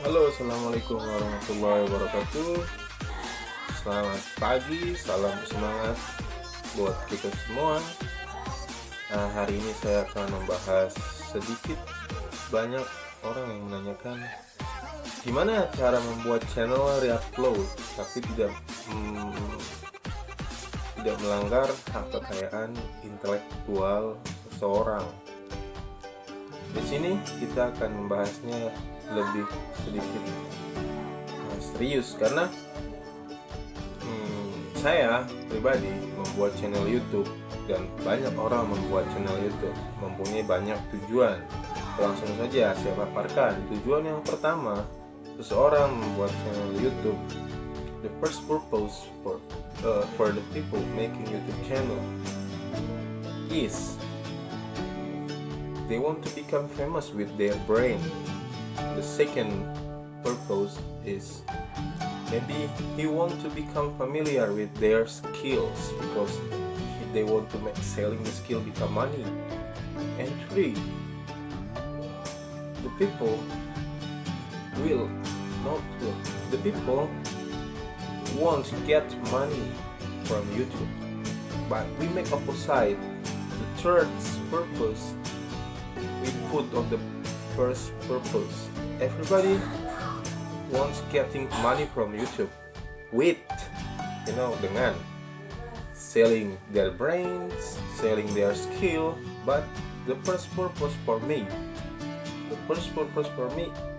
Halo, assalamualaikum warahmatullahi wabarakatuh. Selamat pagi, salam semangat buat kita semua. Hari ini saya akan membahas sedikit banyak orang yang menanyakan gimana cara membuat channel re-upload tapi tidak melanggar hak kekayaan intelektual seseorang. Di sini kita akan membahasnya lebih sedikit serius karena saya pribadi membuat channel YouTube dan banyak orang membuat channel YouTube mempunyai banyak tujuan. Langsung saja saya paparkan. Tujuan yang pertama, seseorang membuat channel YouTube, the first purpose for the people making YouTube channel is they want to become famous with their brain. The second purpose is maybe he want to become familiar with their skills because they want to make selling the skill become money. And three, the people want to get money from YouTube, but we make opposite. The third purpose we put on the first purpose. Everybody wants getting money from YouTube with, dengan selling their brains, selling their skill. But the first purpose for me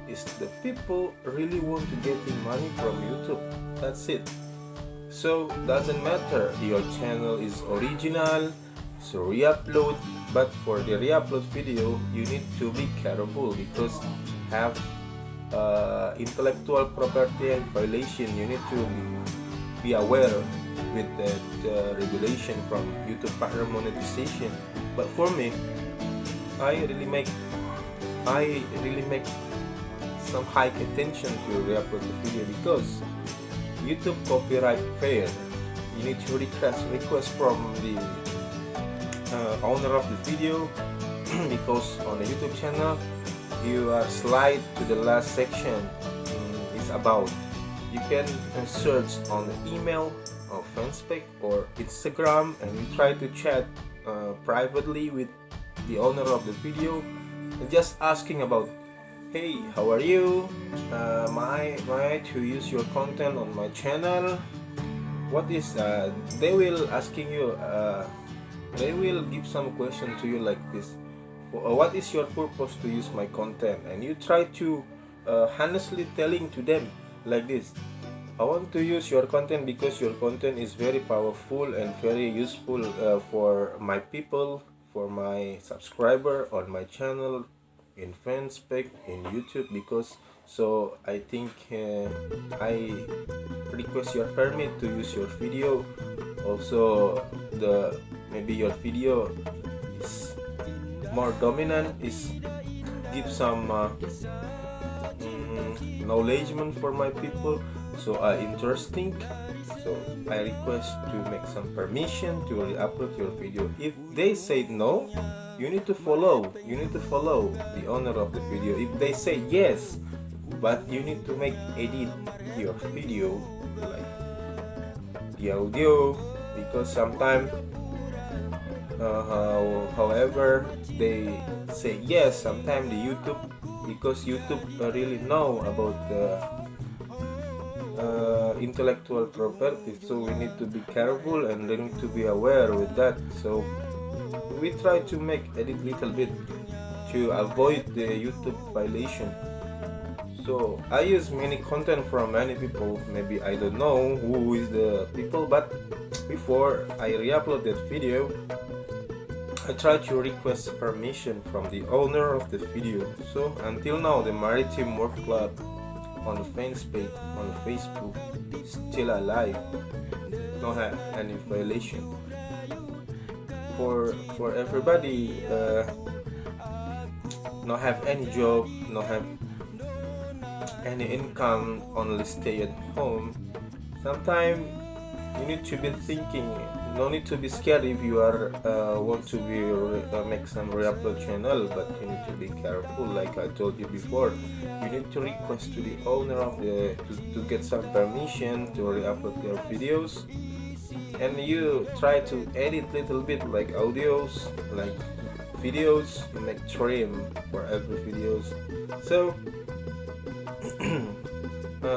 is the people really want to getting money from YouTube. That's it. So doesn't matter your channel is original, so re-upload. But for the re-upload video, you need to be careful because have intellectual property and violation. You need to be aware with that regulation from YouTube partner monetization. But for me, I really make some high attention to re-upload the video because YouTube copyright fair. You need to request from the owner of the video because on the YouTube channel you are slide to the last section is about. You can search on the email or Facebook or Instagram and you try to chat privately with the owner of the video and just asking about, hey, how are you? May I to use your content on my channel? What is they will asking you they will give some question to you like this. What is your purpose to use my content? And you try to honestly telling to them like this. I want to use your content because your content is very powerful and very useful for my people, for my subscriber on my channel, in Facebook, in YouTube. Because so I think I request your permit to use your video. Also maybe your video is more dominant, is give some knowledgement for my people, so interesting. So I request to make some permission to re-upload your video. If they say no, you need to follow the owner of the video. If they say yes, but you need to edit your video like the audio, because sometimes however they say yes, sometimes the YouTube, because YouTube really know about the intellectual property, so we need to be careful and we need to be aware with that. So we try to edit little bit to avoid the YouTube violation. So I use many content from many people. Maybe I don't know who is the people, but before I re-upload that video, I try to request permission from the owner of the video. So until now, the Maritime Work Club on Facebook still alive, no have any violation. For everybody, not have any job, not have any income, only stay at home. Sometimes you need to be thinking no need to be scared if you are want to be make some re-upload channel, but you need to be careful. Like I told you before, you need to request to the owner of the to get some permission to re-upload your videos, and you try to edit little bit like audios, like videos, make trim for every videos. So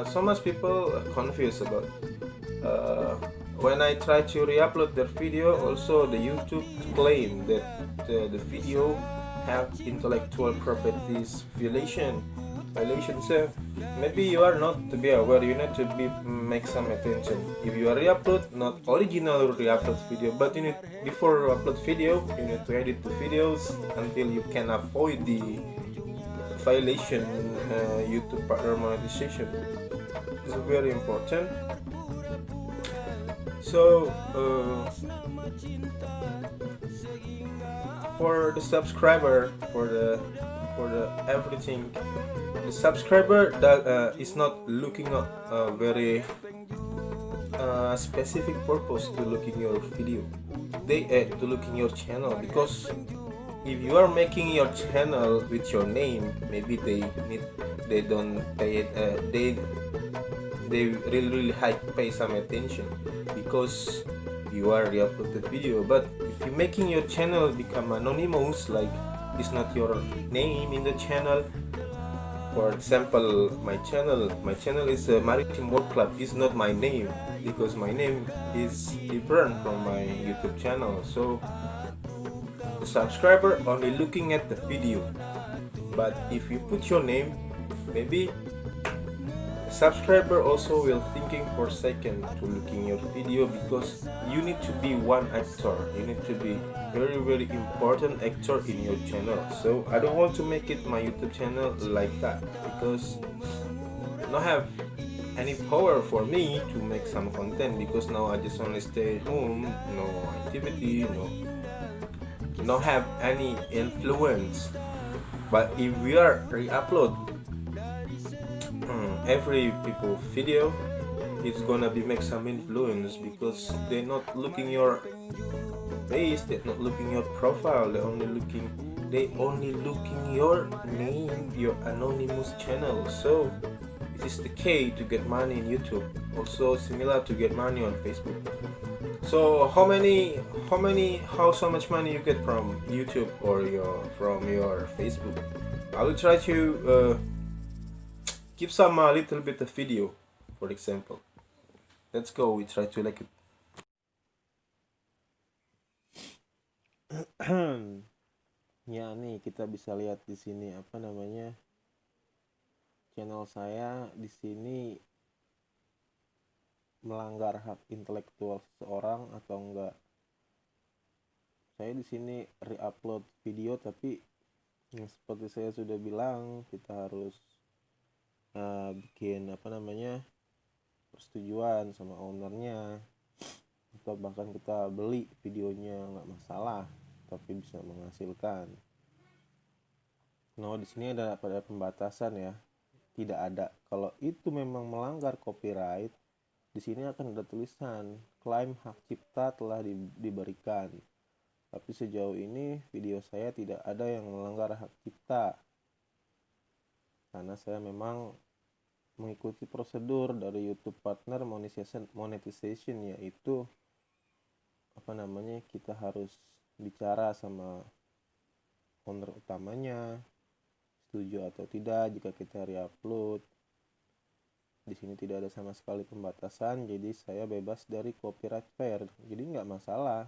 so much people are confused about uh, when I try to re-upload their video. Also the YouTube claim that the video have intellectual properties violation. So maybe you are not to be aware, you need to be make some attention. If you are re-upload not original re-upload video, but you need, before you upload video, you need to edit the videos until you can avoid the violation YouTube partner monetization. It's very important. So for the subscriber, for the everything, the subscriber that is not looking at very specific purpose to looking your video, they to looking your channel, because if you are making your channel with your name, maybe they don't pay it, they really pay some attention because you are re-upload the video. But if you making your channel become anonymous, like it's not your name in the channel. For example, my channel is a Maritime World Club. It's not my name because my name is different from my YouTube channel. So the subscriber only looking at the video. But if you put your name, maybe the subscriber also will thinking for a second to looking your video, because you need to be one actor. You need to be very important actor in your channel. So I don't want to make it my YouTube channel like that, because not have any power for me to make some content, because now I just only stay at home, no activity, no have any influence. But if we are re-upload every people video, it's gonna be make some influence, because they're not looking your face, they're not looking your profile, they only looking your name, your anonymous channel. So it is the key to get money in YouTube, also similar to get money on Facebook. So how so much money you get from YouTube or from your Facebook? I will try to give some little bit of video, for example. Let's go, we try to like it. Ya nih, kita bisa lihat di sini apa namanya, channel saya di sini melanggar hak intelektual seseorang atau enggak. Saya di sini re-upload video, tapi seperti saya sudah bilang, kita harus bikin apa namanya, persetujuan sama ownernya, atau bahkan kita beli videonya nggak masalah, tapi bisa menghasilkan. Nah, di sini ada pada pembatasan ya, tidak ada. Kalau itu memang melanggar copyright, di sini akan ada tulisan klaim hak cipta telah diberikan. Tapi sejauh ini video saya tidak ada yang melanggar hak cipta, karena saya memang mengikuti prosedur dari YouTube Partner Monetization, yaitu apa namanya, kita harus bicara sama owner utamanya setuju atau tidak jika kita re-upload. Di sini tidak ada sama sekali pembatasan, jadi saya bebas dari copyright fair, jadi nggak masalah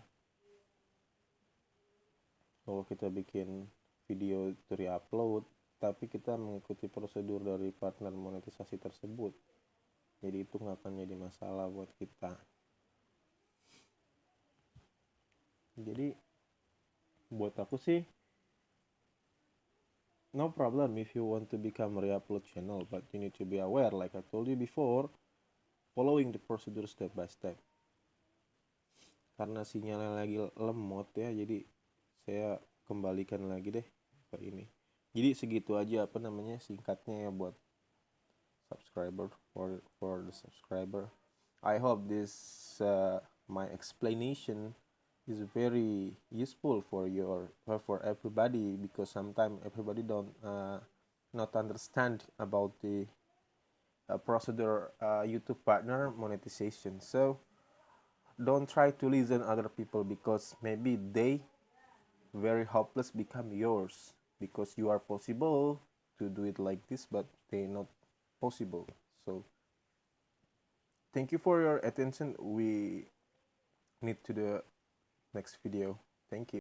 kalau kita bikin video itu re-upload, tapi kita mengikuti prosedur dari partner monetisasi tersebut, jadi itu nggak akan jadi masalah buat kita. Jadi buat aku sih no problem if you want to become a re-upload channel, but you need to be aware, like I told you before, following the procedure step by step. Karena sinyalnya lagi lemot ya, jadi saya kembalikan lagi deh ke ini. Jadi segitu aja apa namanya singkatnya ya buat subscriber, for the subscriber. I hope this my explanation is very useful for for everybody, because sometimes everybody don't not understand about the procedure YouTube partner monetization. So don't try to listen other people, because maybe they very hopeless become yours, because you are possible to do it like this, but they not possible. So thank you for your attention. We need to the next video. Thank you.